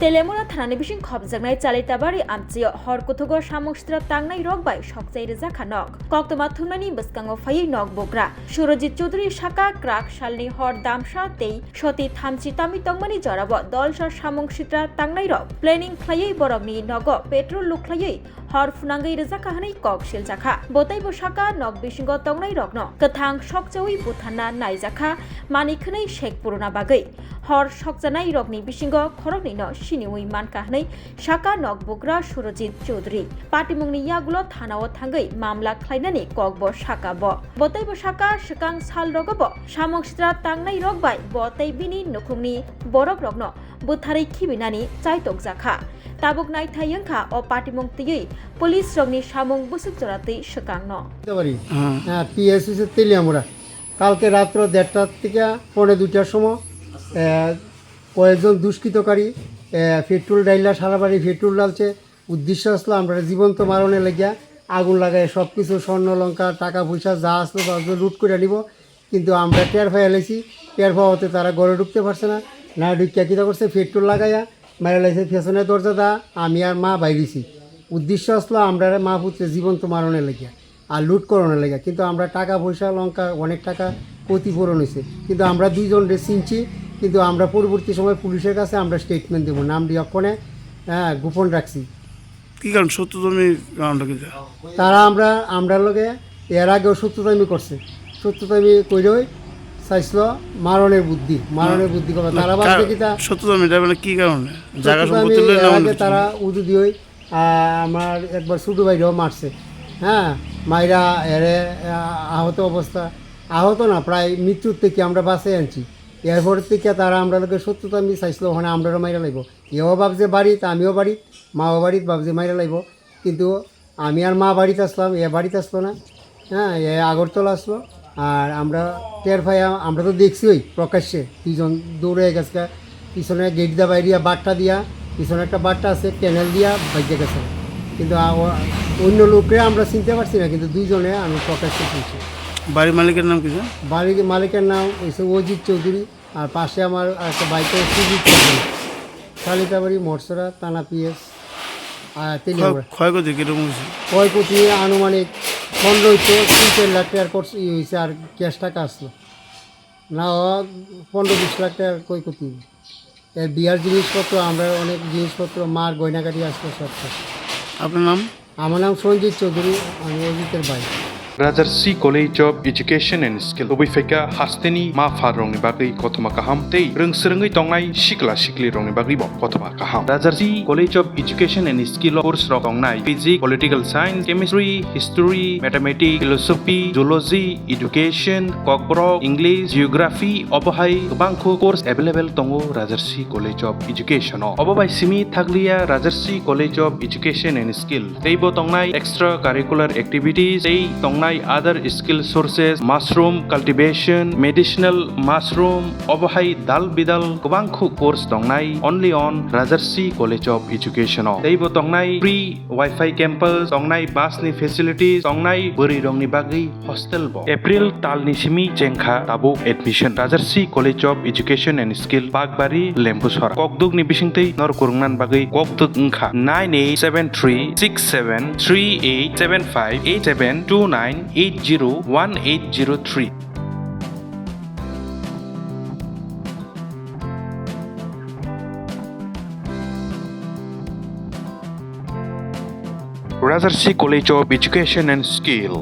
Teliamurao thanani bising khobjaknai chalitabari amchio horkuthugo samongstra tangnai rokbai sokjai rejaka nok koktoma thumnani bwskango phaiui nok bokra Surojit Chaudhary Saka krak salni hor damsa tei soti thamchi tami tongmani jorabo dolsar samongsitra tangnai rok planning khlaiui borokni nogo petrol lukhlaiui hor funangai rejaka hanai kok siljaka botaibo Saka nok bisingo tongnai rokno Kwthang sokjaui Bwtharna Naijakkha manikhnai shek puruna bagai hor sokjanai rokni bisingo khorokni no siniui manka hanai Saka nok bokra Surojit Chaudhary patimungni yagulo thanao thangai mamla khlainani kokbo Saka bo botaibo Saka swkang sal rogobo samongstra tangnai rokbai botai bini Nukhungni borok rokno bwtharai khibinani chaitokjakha tabuk naithai wngkha o patimung tiyui police rokni samung busuk joratei swkangno PS হচ্ছে তেলিয়ামুড়া কালকে রাত্র 1:30 থেকে 1:45টার সময় কয়েকজন দুষ্কৃতকারী petrol ডাইলা সারা বাড়ি petrol ডালছে উদ্দেশ্য আসলো আমরা জীবন্ত মারণে লেগিয়া আগুন লাগায় সব কিছু স্বর্ণলঙ্কা টাকা পয়সা যা আসলো তা লুট করে নিব কিন্তু আমরা টের পাই এলাইছি টের পাওয়াতে তারা ঘরে ঢুকতে পারছে না ঢুকিয়া কী করছে পেট্রোল লাগাইয়া মারা লাইছে পেছনের দরজা দা আমি আর মা বাইরেছি উদ্দেশ্য আসলো আমরা মা পুত্রে জীবন্ত মারণে লেগিয়া আর লুট করানোর লেগে কিন্তু আমরা টাকা পয়সা লঙ্কা অনেক টাকা ক্ষতিপূরণ হয়েছে কিন্তু আমরা দুইজন চিনছি কিন্তু আমরা পরবর্তী সময় পুলিশের কাছে আমরা স্টেটমেন্ট দেবো নাম ডিঅক্ষণে গোপন রাখছি কি কারণ সত্যতামি কারণটা কি তারা আমরা লগে এর আগেও সত্যতামি করছে সত্যতামি কইরই চাইছিল মারণের বুদ্ধি করবে তারা বাদে কি তা সত্যতামিটা মানে কি কারণে জায়গা সত্যতামি সম্পত্তি এর আগে তারা উদু দিয়েই আমার একবার ছোটো ভাইরাও মারছে মাইরা এরে আহত অবস্থা আহত না প্রায় মৃত্যুর থেকে আমরা বাঁচিয়ে আনছি এরপর থেকে তারা আমরা লোকের সত্যতা আমি চাইছিল ওখানে আমরাও মাইরা লাগবো এও ভাবছে বাড়িতে আমিও বাড়িত মাও বাড়িতে ভাবছে মাইরা লাগবো কিন্তু আমি আর মা বাড়িতে আসলাম এ বাড়িতে আসলো না এ আগরতলা আসলো আর আমরা টের পাই আমরা তো দেখছি ওই প্রকাশ্যে দুজন দৌড়ে গেছে পিছনে গেট দিয়া বাইরিয়া বাট্টা দিয়া পিছনে একটা বাট্টা আছে ক্যানেল দিয়া বাইকে গেছে কিন্তু অন্য লোকরে আমরা চিনতে পারছি না কিন্তু দুইজনে আমি প্রকাশ্যে চিনছি বাড়ির মালিকের নাম কি বাড়ির মালিকের নাম হচ্ছে অজিত চৌধুরী আর পাশে আমার একটা বাইকে সুজিত চৌধুরী শালিতাবাড়ি মরসরা থানা পিএস আর তেলিয়ামুড়া ক্ষয়ক্ষতি কীরকম হয়েছে ক্ষয়ক্ষতি আনুমানিক 15 লাখ টাকার কোর্স হয়েছে আর ক্যাশ টাকা আসলো না 15-20 লাখ টাকার ক্ষয়ক্ষতি এর বিয়ার জিনিসপত্র আমরা অনেক জিনিসপত্র মার গয়নাগাড়ি আসলো সব আপনার নাম আমার নাম সঞ্জিত চৌধুরী আমি অজিতের ভাই Rajarsi College of Education and Skill Obifeka Hasteni Ma Farongni Bagri Kotoma Kaham Tei Rungsrungi Tongai Shikla Shikli Rongni Bagri Bo Kotoma Kaham Rajarsi College of Education and Skill course Tongai Physics, Political Science, Chemistry, History, Mathematics, Philosophy, Zoology, Education, Kokbro, English, Geography, Obohai Bangko course available Tongo Rajarsi College of Education Obobai Simi Thaglia Rajarsi College of Education and Skill Teibo Tongai extra curricular activities Tei Tongai other skill sources mushroom cultivation medicinal mushroom obohai dal bidal kubangkhu course tongnai only on Rajarsi College of Education teibo tongnai free wifi campus tongnai bus ni facilities tongnai buri rongni bagi hostel bo April talni simi jengkha tabu admission Rajarsi College of Education and Skill Bagbari Lembusor kokduk ni bisingtei nor kurungnan bagi kokduk ngkha 987368758729 801803 Rajarsi College of Education and Skill